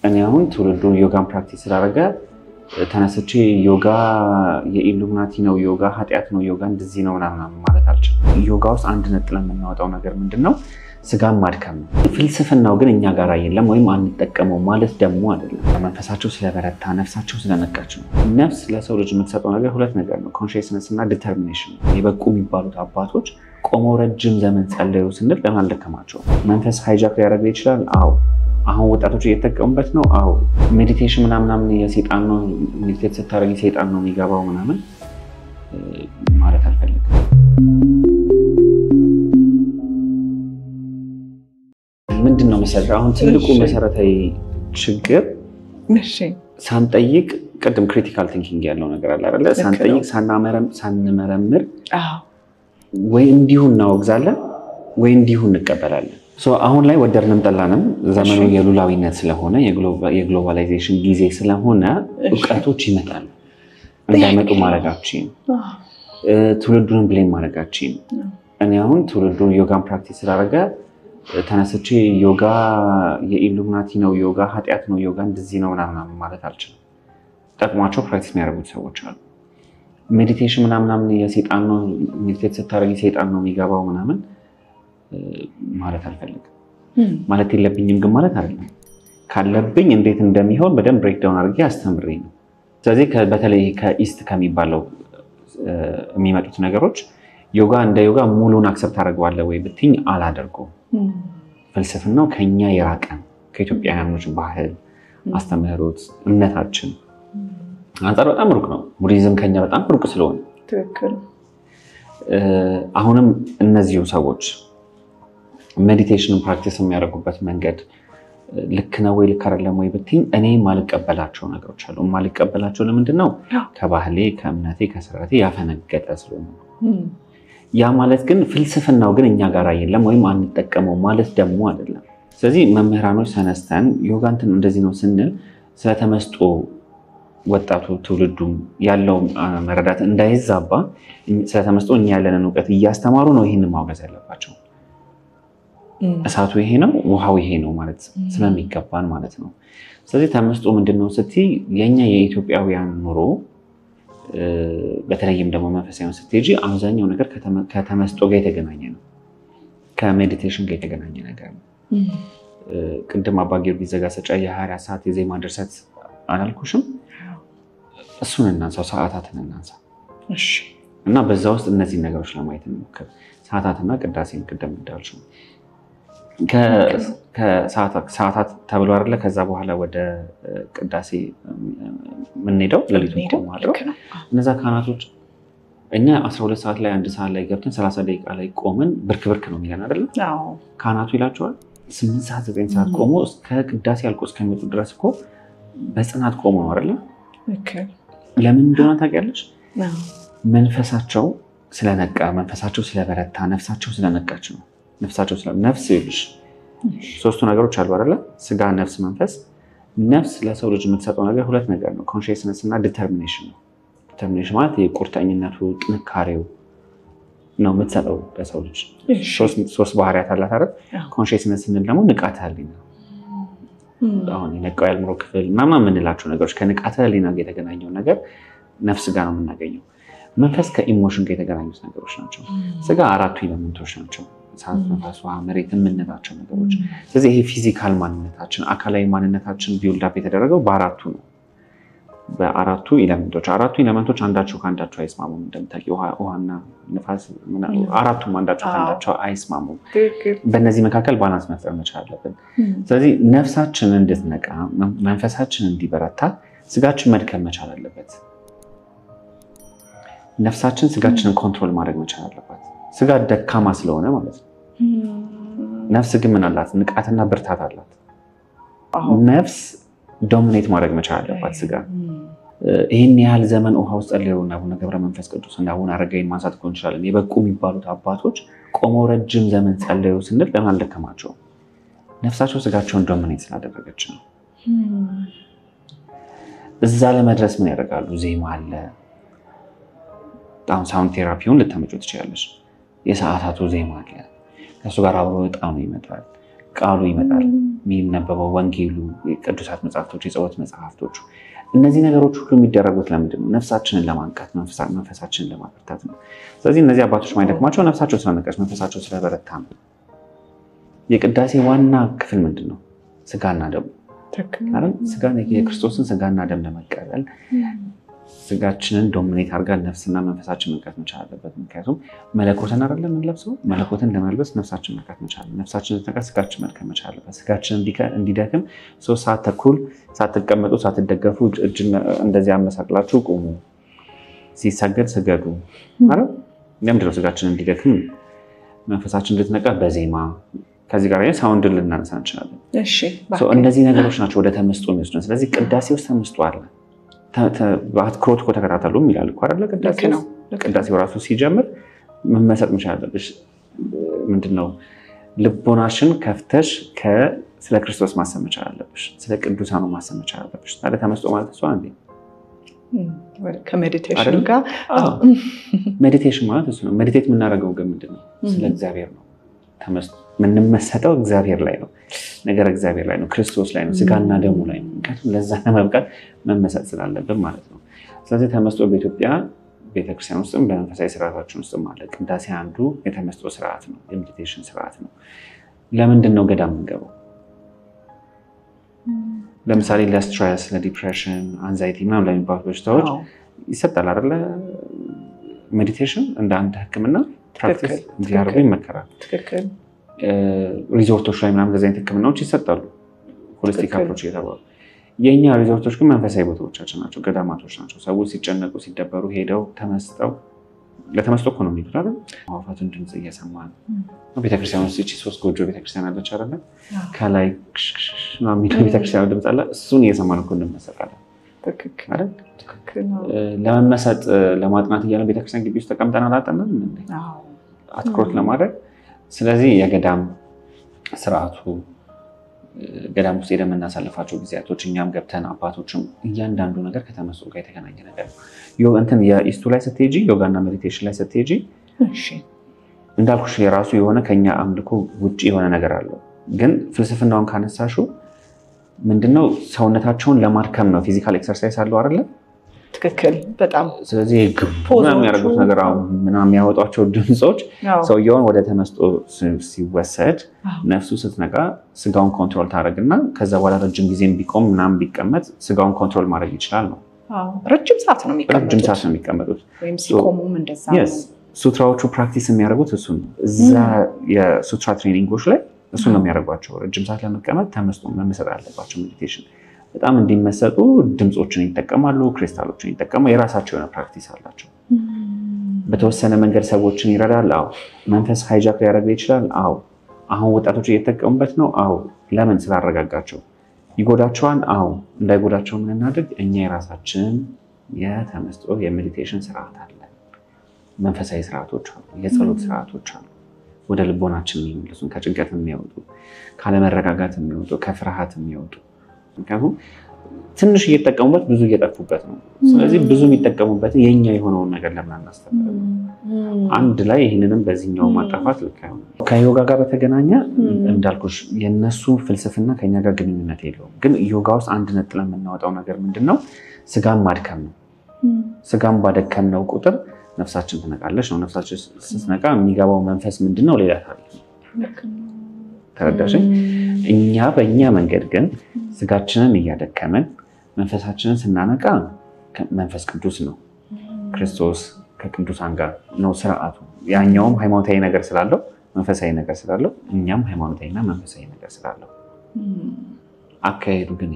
እኔ አሁን ትውልዱ ዮጋን ፕራክቲስ ስላደረገ ተነስቼ ዮጋ የኢሉሚናቲ ነው ዮጋ ኃጢያት ነው ዮጋ እንደዚህ ነው ምናምን ማለት አልችልም። ዮጋ ውስጥ አንድ ነጥለን የምናወጣው ነገር ምንድነው? ስጋን ማድከም ነው። ፍልስፍናው ግን እኛ ጋር የለም ወይም አንጠቀመው ማለት ደግሞ አይደለም። መንፈሳቸው ስለበረታ ነፍሳቸው ስለነቃች ነው። ነፍስ ለሰው ልጅ የምትሰጠው ነገር ሁለት ነገር ነው፣ ኮንሺየስነስ እና ዲተርሚኔሽን። የበቁ የሚባሉት አባቶች ቆመው ረጅም ዘመን ጸለዩ ስንል ለምን አልደከማቸው? መንፈስ ሃይጃክ ሊያደርግ ይችላል። አዎ። አሁን ወጣቶች እየተጠቀሙበት ነው። አዎ። ሜዲቴሽን ምናምን የሰይጣን ነው፣ ሜዲቴት ስታደርጊ ሰይጣን ነው የሚገባው ምናምን ማለት አልፈልግም። ምንድነው መሰረት? አሁን ትልቁ መሰረታዊ ችግር ሳንጠይቅ ቅድም ክሪቲካል ቲንኪንግ ያለው ነገር አለ አይደለ? ሳንጠይቅ ሳንመረምር ወይ እንዲሁ እናወግዛለን ወይ እንዲሁ እንቀበላለን። አሁን ላይ ወደድንም ጠላንም ዘመኑ የሉላዊነት ስለሆነ የግሎባላይዜሽን ጊዜ ስለሆነ እውቀቶች ይመጣሉ። እንዳይመጡ ማድረጋችን ትውልዱን ብሌም ማድረጋችን። እኔ አሁን ትውልዱ ዮጋን ፕራክቲስ ስላደረገ ተነስቼ ዮጋ የኢሉሚናቲ ነው ዮጋ ኃጢያት ነው ዮጋ እንደዚህ ነው ምናምን ማለት አልችልም። ጠቅሟቸው ፕራክቲስ የሚያደርጉት ሰዎች አሉ። ሜዲቴሽን ምናምን የሰይጣን ነው፣ ሜዲቴት ስታደርጊ ሰይጣን ነው የሚገባው ምናምን ማለት አልፈልግም። ማለት የለብኝም ግን ማለት አይደለም። ካለብኝ እንዴት እንደሚሆን በደንብ ብሬክዳውን አድርጌ አስተምሬ ነው። ስለዚህ በተለይ ከኢስት ከሚባለው የሚመጡት ነገሮች ዮጋ እንደ ዮጋ ሙሉን አክሰፕት አደርገዋለሁ ወይ ብትኝ አላደርገውም። ፍልስፍናው ከኛ የራቀ ከኢትዮጵያውያኖች ባህል፣ አስተምህሮት፣ እምነታችን አንፃር በጣም ሩቅ ነው። ቡዲዝም ከኛ በጣም ሩቅ ስለሆነ ትክክል። አሁንም እነዚሁ ሰዎች ሜዲቴሽንን ፕራክቲስ የሚያደርጉበት መንገድ ልክ ነው ወይ ልክ አይደለም ወይ ብትኝ እኔ ማልቀበላቸው ነገሮች አሉ። ማልቀበላቸው ለምንድን ነው? ከባህሌ፣ ከእምነቴ፣ ከስራቴ ያፈነገጠ ስለሆነ። ያ ማለት ግን ፍልስፍናው ግን እኛ ጋር የለም ወይም አንጠቀመው ማለት ደግሞ አይደለም። ስለዚህ መምህራኖች ተነስተን ዮጋን እንደዚህ ነው ስንል ስለተመስጦ ወጣቱ ትውልዱ ያለው መረዳት እንዳይዛባ ስለተመስጦ እኛ ያለንን እውቀት እያስተማሩ ነው ይሄንን ማውገዝ ያለባቸው። እሳቱ ይሄ ነው ውሃው ይሄ ነው ማለት ስለሚገባን ማለት ነው። ስለዚህ ተመስጦ ምንድነው ስትይ የኛ የኢትዮጵያውያን ኑሮ በተለይም ደግሞ መንፈሳዊ ስትሄጂ አብዛኛው ነገር ከተመስጦ ጋር የተገናኘ ነው። ከሜዲቴሽን ጋር የተገናኘ ነገር ነው። ቅድም አባ ጊዮርጊስ ዘጋስጫ የ24 ሰዓት የዜማ ድርሰት አላልኩሽም? እሱን እናንሳው፣ ሰዓታትን እናንሳ። እሺ። እና በዛ ውስጥ እነዚህ ነገሮች ለማየት እንሞክር። ሰዓታትና ቅዳሴን ቅድም እንዳልሽው ከሰዓታት ተብሎ አይደለ? ከዛ በኋላ ወደ ቅዳሴ የምንሄደው ሌሊቱን ቆመው እነዛ ካህናቶች እኛ 12 ሰዓት ላይ 1 ሰዓት ላይ ገብተን 30 ደቂቃ ላይ ቆመን ብርክ ብርክ ነው የሚለን አይደለ? ካህናቱ ይላቸዋል 8 ሰዓት 9 ሰዓት ቆሞ እስከ ቅዳሴ አልቆ እስከሚወጡ ድረስ እኮ በጽናት ቆሞ ነው አይደለ? ለምን እንደሆነ ታውቂያለሽ? መንፈሳቸው ስለነቃ፣ መንፈሳቸው ስለበረታ፣ ነፍሳቸው ስለነቃች ነው። ነፍስ ይልሽ ሶስቱ ነገሮች አሉ አይደለ? ስጋ፣ ነፍስ፣ መንፈስ። ነፍስ ለሰው ልጅ የምትሰጠው ነገር ሁለት ነገር ነው፣ ኮንሺየስነስ እና ዲተርሚኔሽን ነው። ዲተርሚኔሽን ማለት የቁርጠኝነቱ ጥንካሬው ነው የምትሰጠው ለሰው ልጅ። ሶስት ባህሪያት አላት አይደል? ኮንሺየስነስ ስንል ደግሞ ንቃተ ህሊና፣ አሁን የነቃው የአእምሮ ክፍል ምናምን የምንላቸው ነገሮች ከንቃተ ህሊና ጋር የተገናኘው ነገር ነፍስ ጋር ነው የምናገኘው። መንፈስ ከኢሞሽን ጋር የተገናኙት ነገሮች ናቸው። ስጋ አራቱ ኤሌመንቶች ናቸው፣ እሳት፣ ነፋስ፣ ውሃ፣ መሬት የምንላቸው ነገሮች። ስለዚህ ይሄ ፊዚካል ማንነታችን፣ አካላዊ ማንነታችን ቢውልድ አፕ የተደረገው በአራቱ ነው፣ በአራቱ ኤሌመንቶች። አራቱ ኤሌመንቶች አንዳቸው ከአንዳቸው አይስማሙም። እንደምታውቂው ውሃና ነፋስ አራቱም አንዳቸው ከአንዳቸው አይስማሙም። በእነዚህ መካከል ባላንስ መፍጠር መቻል አለብን። ስለዚህ ነፍሳችን እንድትነቃ፣ መንፈሳችን እንዲበረታ ስጋችን መድከም መቻል አለበት። ነፍሳችን ስጋችንን ኮንትሮል ማድረግ መቻል አለባት። ስጋ ደካማ ስለሆነ ማለት ነው። ነፍስ ግን ምን አላት? ንቃትና ብርታት አላት። ነፍስ ዶሚኔት ማድረግ መቻል አለባት ስጋ። ይህን ያህል ዘመን ውሃ ውስጥ ጸልየውና አቡነ ገብረ መንፈስ ቅዱስ እና አቡነ አረጋዊን ማንሳት እንችላለን። የበቁ የሚባሉት አባቶች ቆመው ረጅም ዘመን ጸለዩ ስንል ለምን አልደከማቸውም? ነፍሳቸው ስጋቸውን ዶሚኔት ስላደረገች ነው። እዛ ለመድረስ ምን ያደርጋሉ? ዜማ አለ። አሁን ሳውንድ ቴራፒውን ልታመጪው ትችላለሽ። የሰዓታቱ ዜማ አለ። ከሱ ጋር አብሮ ዕጣኑ ይመጣል፣ ቃሉ ይመጣል። የሚነበበው ወንጌሉ፣ ቅዱሳት መጽሐፍቶች፣ የጸሎት መጽሐፍቶች እነዚህ ነገሮች ሁሉ የሚደረጉት ለምንድን ነው? ነፍሳችንን ለማንቃት መንፈሳችንን ለማበርታት ነው። ስለዚህ እነዚህ አባቶች ማይደክማቸው ነፍሳቸው ስለነቃች መንፈሳቸው ስለበረታ ነው። የቅዳሴ ዋና ክፍል ምንድን ነው? ስጋና ደሙ የክርስቶስን ስጋና ደም ለመቀበል ስጋችንን ዶሚኔት አድርጋ ነፍስና መንፈሳችን መንቃት መቻል አለበት። ምክንያቱም መለኮትን አይደለም የምንለብሰው፣ መለኮትን ለመልበስ ነፍሳችን መንቃት መቻል፣ ነፍሳችን ስትነቃ ስጋችን መድከም መቻል አለበት። ስጋችን እንዲደክም 3 ሰዓት ተኩል ሳትቀመጡ ሳትደገፉ እጅን እንደዚህ አመሳቅላችሁ ቁሙ፣ ሲሰገድ ስገዱ ማለት ለምንድን ነው? ስጋችን እንዲደክም መንፈሳችን እንድትነቃ በዜማ ከዚህ ጋር ሳውንድ ልናነሳ እንችላለን። እነዚህ ነገሮች ናቸው ወደ ተመስጦ የሚወስዱን። ስለዚህ ቅዳሴ ውስጥ ተመስጦ አለ። በአትኩሮት እኮ ተከታተሉ ይላል እኮ አይደለ? ቅዳሴው ራሱ ሲጀምር መመሰጥ መቻል አለብሽ። ምንድነው? ልቦናሽን ከፍተሽ ስለ ክርስቶስ ማሰብ መቻል አለብሽ። ስለ ቅዱሳኑ ማሰብ መቻል አለብሽ። ታዲያ ተመስጦ ማለት እሱ አንዴ ከሜዲቴሽን ጋር ሜዲቴሽን ማለት እሱ ነው። ሜዲቴት የምናደርገው ግን ምንድነው? ስለ እግዚአብሔር ነው። የምንመሰጠው እግዚአብሔር ላይ ነው። ነገር እግዚአብሔር ላይ ነው፣ ክርስቶስ ላይ ነው፣ ስጋና ደሙ ላይ ነው። ምክንያቱም ለዛ ለመብቃት መመሰጥ ስላለብን ማለት ነው። ስለዚህ ተመስጦ በኢትዮጵያ ቤተክርስቲያን ውስጥም በመንፈሳዊ ስርዓታችን ውስጥም አለ። ቅዳሴ አንዱ የተመስጦ ስርዓት ነው፣ የሜዲቴሽን ስርዓት ነው። ለምንድን ነው ገዳም የምንገባው? ለምሳሌ ለስትሬስ፣ ለዲፕሬሽን፣ አንዛይቲ ምናምን ለሚባሉ በሽታዎች ይሰጣል አይደለ? ሜዲቴሽን እንደ አንድ ሕክምና ፕራክቲስ እንዲያደርጉ ይመከራል። ሪዞርቶች ላይ ምናምን እንደዚህ አይነት ሕክምናዎች ይሰጣሉ፣ ሆሊስቲክ አፕሮች እየተባሉ። የእኛ ሪዞርቶች ግን መንፈሳዊ ቦታዎቻችን ናቸው፣ ገዳማቶች ናቸው። ሰዎች ሲጨነቁ ሲደበሩ ሄደው ለተመስጦ እኮ ነው የሚሄዱት አይደል? አዕዋፋትን ድምፅ እየሰማን ቤተክርስቲያን ውስጥ 3 ጎጆ ቤተክርስቲያን አለች አይደለ? ከላይ ቤተክርስቲያን ድምፅ አለ። እሱን እየሰማን እኮ እንመሰጣለን። ለመመሰጥ ለማጥናት እያለን ቤተክርስቲያን ግቢ ውስጥ ተቀምጠን አላጠናም አትኩሮት ለማድረግ። ስለዚህ የገዳም ስርዓቱ ገዳም ውስጥ ሄደን የምናሳልፋቸው ጊዜያቶች እኛም ገብተን አባቶችም እያንዳንዱ ነገር ከተመስጦ ጋር የተገናኘ ነገር ነው። እንትን የኢስቱ ላይ ስትሄጂ ዮጋና ሜዲቴሽን ላይ ስትሄጂ እንዳልኩሽ የራሱ የሆነ ከኛ አምልኮ ውጪ የሆነ ነገር አለው። ግን ፍልስፍናውን ካነሳሹ ምንድነው? ሰውነታቸውን ለማድከም ነው። ፊዚካል ኤክሰርሳይዝ አለው አይደለ? ትክክል በጣም። ስለዚህ የሚያደርጉት ነገር ምናምን የሚያወጧቸው ድምፆች ሰውየውን ወደ ተመስጦ ሲወሰድ ነፍሱ ስትነቃ ስጋውን ኮንትሮል ታደርግና ከዛ በኋላ ረጅም ጊዜ ቢቆም ምናምን ቢቀመጥ ስጋውን ኮንትሮል ማድረግ ይችላል ነው። ረጅም ሰዓት ነው የሚቀመጡት ወይም ሲቆሙም እንደዛ ነው። ሱትራዎቹ ፕራክቲስ የሚያደርጉት እሱን እዛ የሱትራ ትሬኒንጎች ላይ እሱን ነው የሚያደርጓቸው። ረጅም ሰዓት ለመቀመጥ ተመስጦ መመሰጥ አለባቸው። ሜዲቴሽን በጣም እንዲመሰጡ ድምፆችን ይጠቀማሉ፣ ክሪስታሎችን ይጠቀማሉ። የራሳቸው የሆነ ፕራክቲስ አላቸው። በተወሰነ መንገድ ሰዎችን ይረዳል። አዎ። መንፈስ ሃይጃክ ሊያደርግ ይችላል። አዎ። አሁን ወጣቶች እየተጠቀሙበት ነው። አዎ። ለምን? ስላረጋጋቸው። ይጎዳቸዋል። አዎ። እንዳይጎዳቸው ምን እናድርግ? እኛ የራሳችን የተመስጦ የሜዲቴሽን ስርዓት አለ። መንፈሳዊ ስርዓቶች አሉ፣ የጸሎት ስርዓቶች አሉ። ወደ ልቦናችን የሚመልሱን፣ ከጭንቀት የሚያወጡ፣ ካለመረጋጋት የሚያወጡ፣ ከፍርሃት የሚያወጡ። ምክንያቱም ትንሽ እየተጠቀሙበት ብዙ እየጠፉበት ነው። ስለዚህ ብዙ የሚጠቀሙበትን የኛ የሆነውን ነገር ለምን አናስተምርም? አንድ ላይ ይህንንም በዚህኛው ማጣፋት ልክ አይሆንም። ከዮጋ ጋር በተገናኘ እንዳልኩሽ የነሱ ፍልስፍና ከኛ ጋር ግንኙነት የለውም። ግን ዮጋ ውስጥ አንድ ነጥለን የምናወጣው ነገር ምንድነው? ስጋን ማድከም ነው። ስጋን ባደከምነው ቁጥር ነፍሳችን ትነቃለች ነው። ነፍሳችን ስትነቃ የሚገባው መንፈስ ምንድነው? ሌላ ታሪክ ነው። ተረዳሽኝ? እኛ በእኛ መንገድ ግን ስጋችንን እያደከመን መንፈሳችንን ስናነቃ መንፈስ ቅዱስ ነው፣ ክርስቶስ ከቅዱሳን ጋር ነው ስርዓቱ። ያኛውም ሃይማኖታዊ ነገር ስላለው መንፈሳዊ ነገር ስላለው፣ እኛም ሃይማኖታዊና መንፈሳዊ ነገር ስላለው አካሄዱ ግን